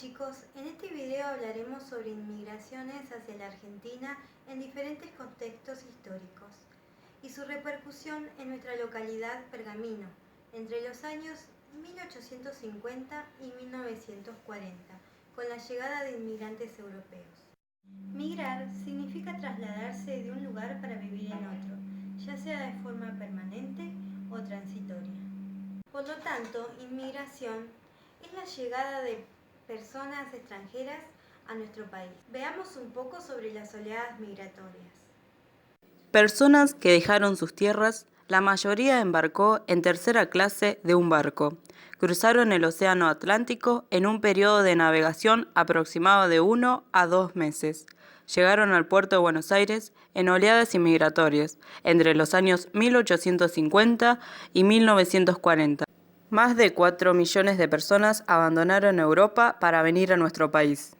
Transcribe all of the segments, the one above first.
chicos, en este video hablaremos sobre inmigraciones hacia la Argentina en diferentes contextos históricos y su repercusión en nuestra localidad Pergamino entre los años 1850 y 1940 con la llegada de inmigrantes europeos. Migrar significa trasladarse de un lugar para vivir en otro, ya sea de forma permanente o transitoria. Por lo tanto, inmigración es la llegada de personas extranjeras a nuestro país. Veamos un poco sobre las oleadas migratorias. Personas que dejaron sus tierras, la mayoría embarcó en tercera clase de un barco. Cruzaron el Océano Atlántico en un periodo de navegación aproximado de 1 a 2 meses. Llegaron al puerto de Buenos Aires en oleadas inmigratorias entre los años 1850 y 1940. Más de 4 millones de personas abandonaron Europa para venir a nuestro país.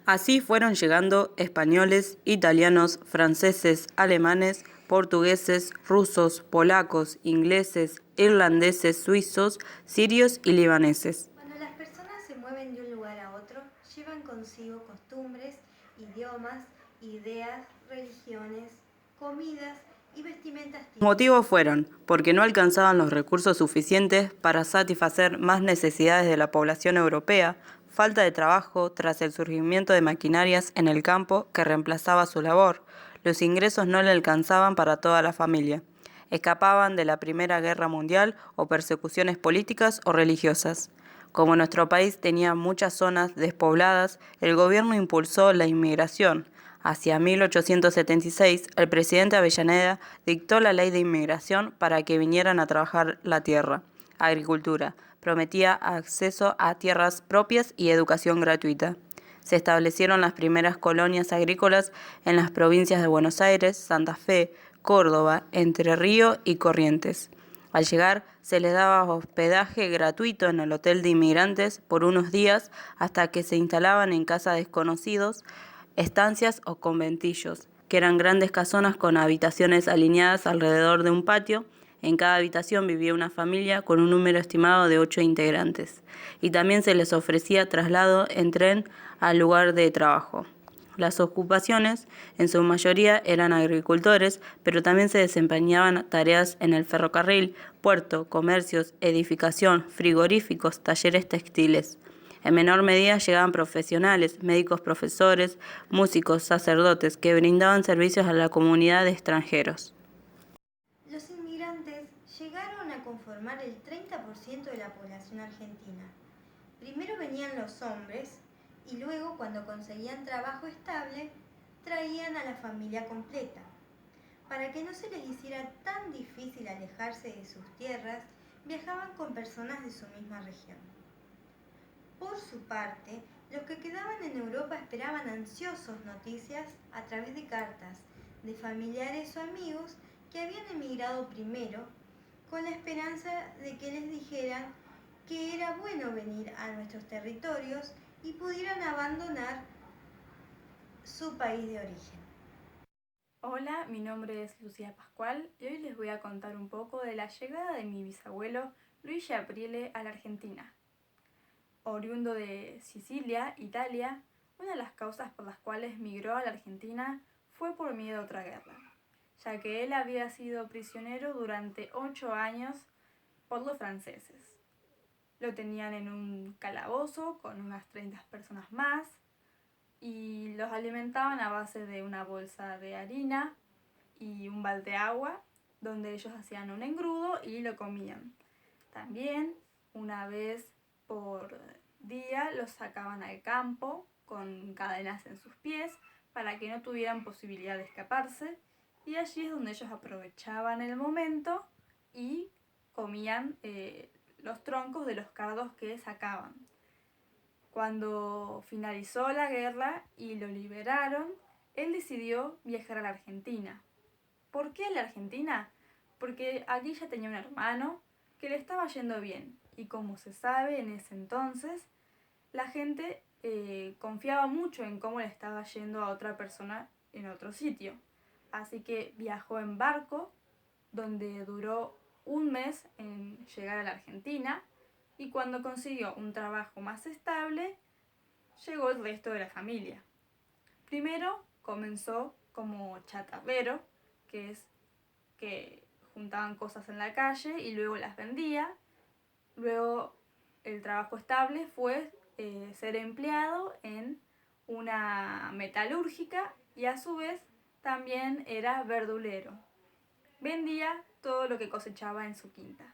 Así fueron llegando españoles, italianos, franceses, alemanes, portugueses, rusos, polacos, ingleses, irlandeses, suizos, sirios y libaneses. Cuando las personas se mueven de un lugar a otro, llevan consigo costumbres, idiomas, ideas, religiones, comidas y vestimentas típicas. Los motivos fueron porque no alcanzaban los recursos suficientes para satisfacer más necesidades de la población europea, falta de trabajo tras el surgimiento de maquinarias en el campo que reemplazaba su labor, los ingresos no le alcanzaban para toda la familia, escapaban de la Primera Guerra Mundial o persecuciones políticas o religiosas. Como nuestro país tenía muchas zonas despobladas, el gobierno impulsó la inmigración. Hacia 1876, el presidente Avellaneda dictó la ley de inmigración para que vinieran a trabajar la tierra. Agricultura. Prometía acceso a tierras propias y educación gratuita. Se establecieron las primeras colonias agrícolas en las provincias de Buenos Aires, Santa Fe, Córdoba, Entre Ríos y Corrientes. Al llegar, se les daba hospedaje gratuito en el hotel de inmigrantes por unos días hasta que se instalaban en casas de desconocidos, estancias o conventillos, que eran grandes casonas con habitaciones alineadas alrededor de un patio. En cada habitación vivía una familia con un número estimado de 8 integrantes, y también se les ofrecía traslado en tren al lugar de trabajo. Las ocupaciones, en su mayoría, eran agricultores, pero también se desempeñaban tareas en el ferrocarril, puerto, comercios, edificación, frigoríficos, talleres textiles. En menor medida llegaban profesionales, médicos, profesores, músicos, sacerdotes, que brindaban servicios a la comunidad de extranjeros. Los inmigrantes llegaron a conformar el 30% de la población argentina. Primero venían los hombres y luego, cuando conseguían trabajo estable, traían a la familia completa. Para que no se les hiciera tan difícil alejarse de sus tierras, viajaban con personas de su misma región. Por su parte, los que quedaban en Europa esperaban ansiosos noticias a través de cartas de familiares o amigos que habían emigrado primero, con la esperanza de que les dijeran que era bueno venir a nuestros territorios y pudieran abandonar su país de origen. Hola, mi nombre es Lucía Pascual y hoy les voy a contar un poco de la llegada de mi bisabuelo Luis Aprile a la Argentina. Oriundo de Sicilia, Italia, una de las causas por las cuales migró a la Argentina fue por miedo a otra guerra, ya que él había sido prisionero durante 8 años por los franceses. Lo tenían en un calabozo con unas 30 personas más y los alimentaban a base de una bolsa de harina y un balde de agua, donde ellos hacían un engrudo y lo comían. También, una vez por día, los sacaban al campo con cadenas en sus pies para que no tuvieran posibilidad de escaparse, y allí es donde ellos aprovechaban el momento y comían los troncos de los cardos que sacaban. Cuando finalizó la guerra y lo liberaron, él decidió viajar a la Argentina. ¿Por qué a la Argentina? Porque allí ya tenía un hermano que le estaba yendo bien, y como se sabe en ese entonces, la gente confiaba mucho en cómo le estaba yendo a otra persona en otro sitio. Así que viajó en barco, donde duró un mes en llegar a la Argentina, y cuando consiguió un trabajo más estable, llegó el resto de la familia. Primero comenzó como chatarrero, que es que juntaban cosas en la calle y luego las vendía. Luego el trabajo estable fue ser empleado en una metalúrgica y a su vez también era verdulero. Vendía todo lo que cosechaba en su quinta.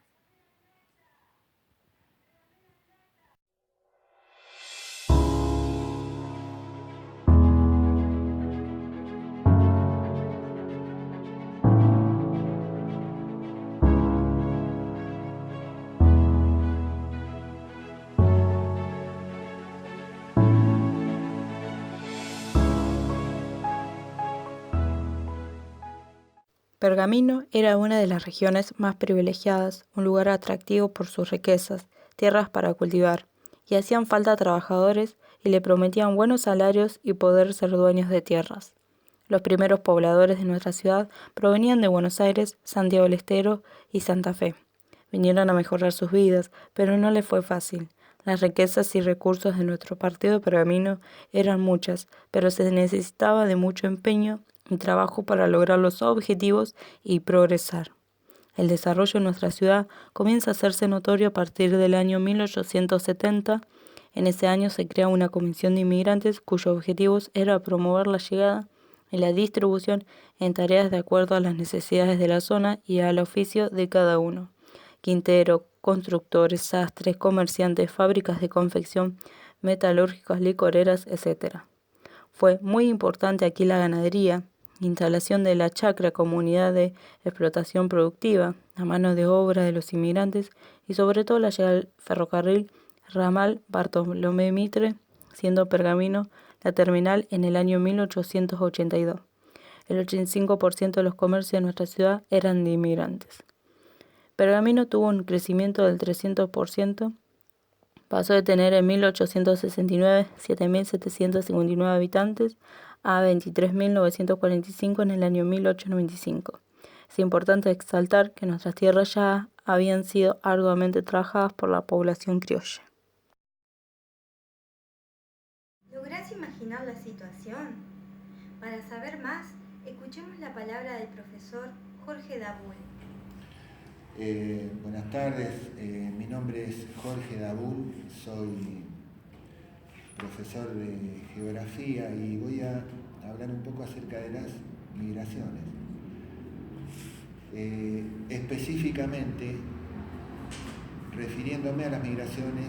Pergamino era una de las regiones más privilegiadas, un lugar atractivo por sus riquezas, tierras para cultivar, y hacían falta trabajadores y le prometían buenos salarios y poder ser dueños de tierras. Los primeros pobladores de nuestra ciudad provenían de Buenos Aires, Santiago del Estero y Santa Fe. Vinieron a mejorar sus vidas, pero no les fue fácil. Las riquezas y recursos de nuestro partido pergamino eran muchas, pero se necesitaba de mucho empeño y trabajo para lograr los objetivos y progresar. El desarrollo de nuestra ciudad comienza a hacerse notorio a partir del año 1870. En ese año se crea una comisión de inmigrantes cuyos objetivos era promover la llegada y la distribución en tareas de acuerdo a las necesidades de la zona y al oficio de cada uno. Quintero, constructores, sastres, comerciantes, fábricas de confección, metalúrgicos, licoreras, etc. Fue muy importante aquí la ganadería, instalación de la chacra como unidad de explotación productiva, la mano de obra de los inmigrantes y sobre todo la llegada del ferrocarril ramal Bartolomé Mitre, siendo Pergamino la terminal en el año 1882. El 85% de los comercios de nuestra ciudad eran de inmigrantes. Pergamino tuvo un crecimiento del 300%, pasó de tener en 1869 7.759 habitantes a 23.945 en el año 1895. Es importante exaltar que nuestras tierras ya habían sido arduamente trabajadas por la población criolla. ¿Lográs imaginar la situación? Para saber más, escuchemos la palabra del profesor Jorge Dabul. Buenas tardes, mi nombre es Jorge Dabul, soy profesor de geografía y voy a hablar un poco acerca de las migraciones. Específicamente refiriéndome a las migraciones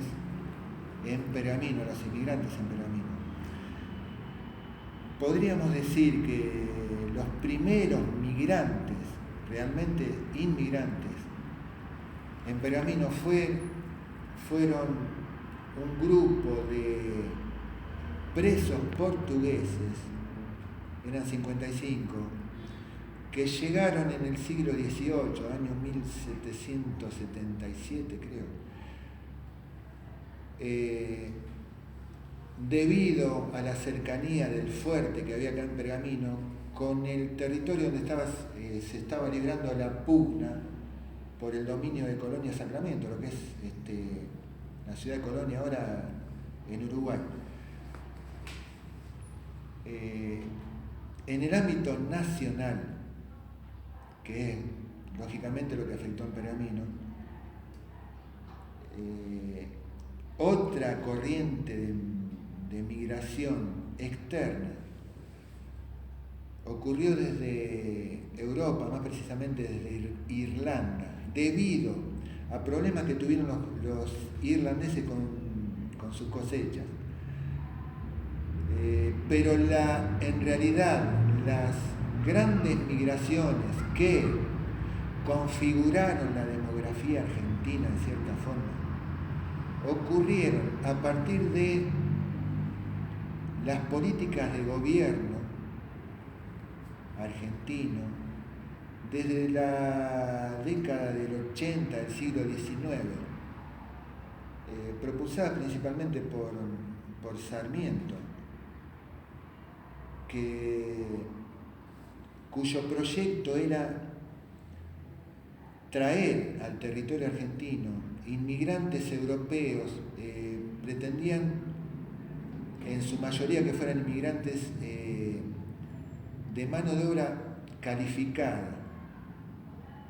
en Pergamino, los inmigrantes en Pergamino. Podríamos decir que los primeros migrantes, realmente inmigrantes, en Pergamino fueron un grupo de presos portugueses, eran 55, que llegaron en el siglo XVIII, año 1777 creo, debido a la cercanía del fuerte que había acá en Pergamino, con el territorio donde se estaba librando la pugna por el dominio de Colonia Sacramento, lo que es la ciudad de Colonia ahora en Uruguay. En el ámbito nacional, que es lógicamente lo que afectó en Pergamino, otra corriente de migración externa ocurrió desde Europa, más precisamente desde Irlanda, debido a problemas que tuvieron los irlandeses con sus cosechas. Pero en realidad las grandes migraciones que configuraron la demografía argentina en cierta forma ocurrieron a partir de las políticas de gobierno argentino desde la década del 80 del siglo XIX, propulsada principalmente por Sarmiento, cuyo proyecto era traer al territorio argentino inmigrantes europeos pretendían en su mayoría que fueran inmigrantes de mano de obra calificada,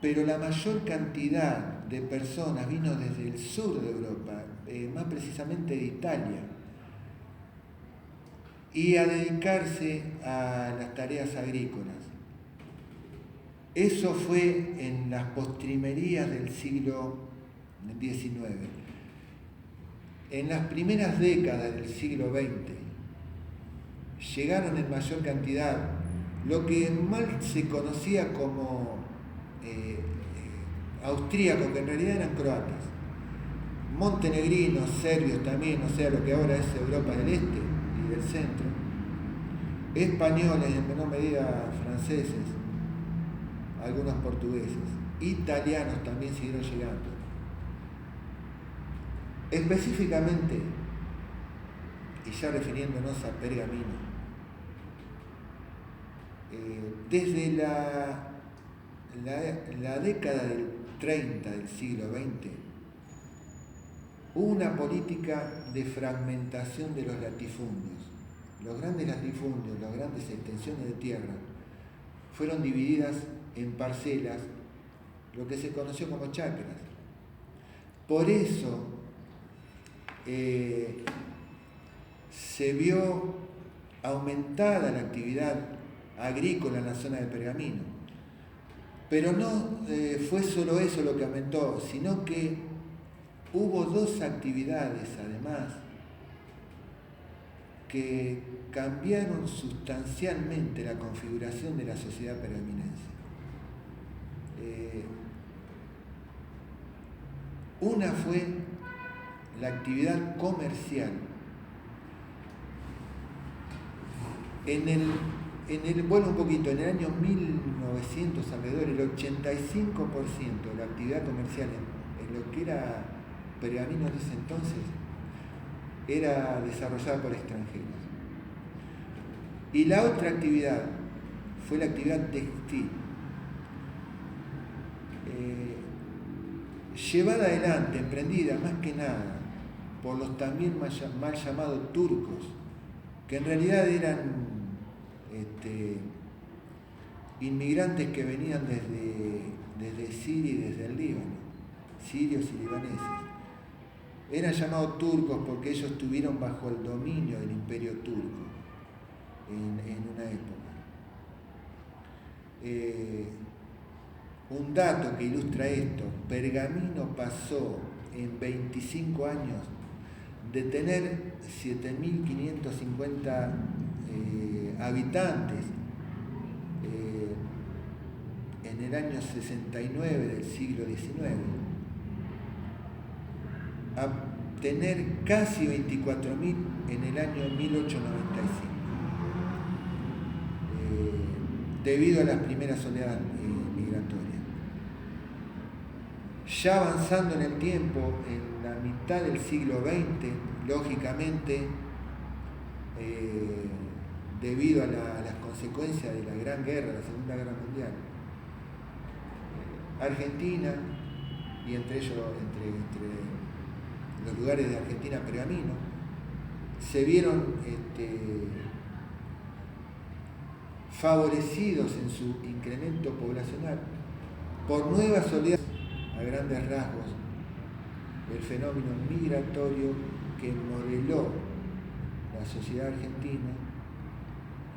pero la mayor cantidad de personas vino desde el sur de Europa, más precisamente de Italia, y a dedicarse a las tareas agrícolas. Eso fue en las postrimerías del siglo XIX. En las primeras décadas del siglo XX llegaron en mayor cantidad lo que mal se conocía como austríacos, que en realidad eran croatas, montenegrinos, serbios también, o sea, lo que ahora es Europa del Este y del Centro, españoles, en menor medida franceses, algunos portugueses, italianos también siguieron llegando. Específicamente, y ya refiriéndonos a Pergamino, desde la década del 30 del siglo XX, hubo una política de fragmentación de los latifundios. Los grandes latifundios, las grandes extensiones de tierra, fueron divididas en parcelas, lo que se conoció como chacras. Por eso se vio aumentada la actividad agrícola en la zona de Pergamino. Pero no fue solo eso lo que aumentó, sino que hubo dos actividades además que cambiaron sustancialmente la configuración de la sociedad pergaminense. Una fue la actividad comercial. Vuelvo un poquito, en el año 1900 alrededor, el 85% de la actividad comercial en lo que era Pergamino en ese entonces era desarrollada por extranjeros. Y la otra actividad fue la actividad textil, llevada adelante, emprendida más que nada por los también mal llamados turcos, que en realidad eran inmigrantes que venían desde Siria y desde el Líbano, sirios y libaneses. Eran llamados turcos porque ellos estuvieron bajo el dominio del imperio turco en una época. Un dato que ilustra esto: Pergamino pasó en 25 años de tener 7.550 habitantes en el año 69 del siglo XIX a tener casi 24.000 en el año 1895, debido a las primeras oleadas migratorias. Ya avanzando en el tiempo, en la mitad del siglo XX, lógicamente, debido a las consecuencias de la Gran Guerra, la Segunda Guerra Mundial, Argentina, y entre ellos, entre los lugares de Argentina, Pergamino, se vieron favorecidos en su incremento poblacional por nuevas oleadas, a grandes rasgos, el fenómeno migratorio que modeló la sociedad argentina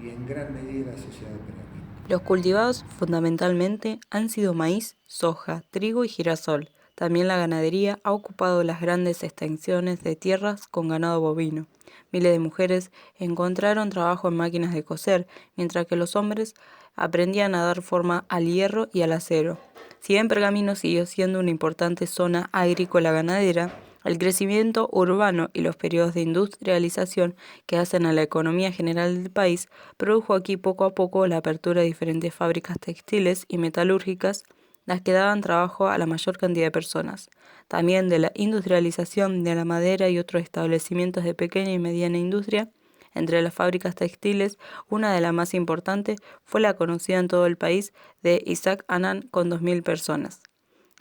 y en gran medida la sociedad de Pergamino. Los cultivados fundamentalmente han sido maíz, soja, trigo y girasol. También la ganadería ha ocupado las grandes extensiones de tierras con ganado bovino. Miles de mujeres encontraron trabajo en máquinas de coser, mientras que los hombres aprendían a dar forma al hierro y al acero. Si bien Pergamino siguió siendo una importante zona agrícola ganadera, el crecimiento urbano y los periodos de industrialización que hacen a la economía general del país produjo aquí poco a poco la apertura de diferentes fábricas textiles y metalúrgicas, las que daban trabajo a la mayor cantidad de personas. También de la industrialización de la madera y otros establecimientos de pequeña y mediana industria. Entre las fábricas textiles, una de las más importantes fue la conocida en todo el país de Isaac Annan con 2.000 personas.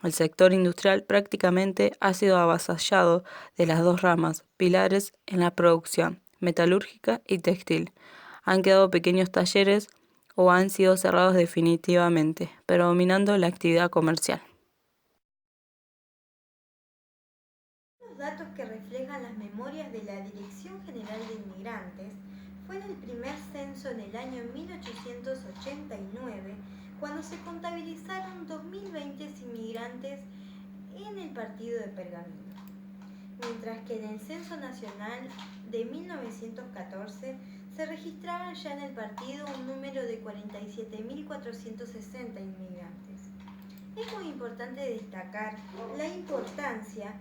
El sector industrial prácticamente ha sido avasallado de las dos ramas, pilares en la producción, metalúrgica y textil. Han quedado pequeños talleres o han sido cerrados definitivamente, predominando la actividad comercial. Los datos que reflejan las memorias de la Dirección General de Inmigrantes fue en el primer censo en el año 1889, cuando se contabilizaron 2020 inmigrantes en el partido de Pergamino, mientras que en el Censo Nacional de 1914 se registraban ya en el partido un número de 47.460 inmigrantes. Es muy importante destacar la importancia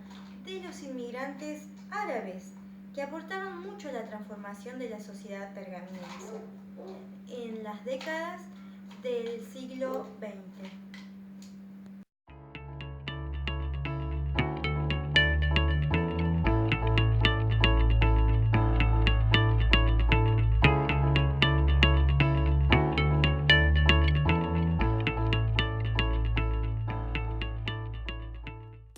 de los inmigrantes árabes, que aportaron mucho a la transformación de la sociedad pergaminense en las décadas del siglo XX.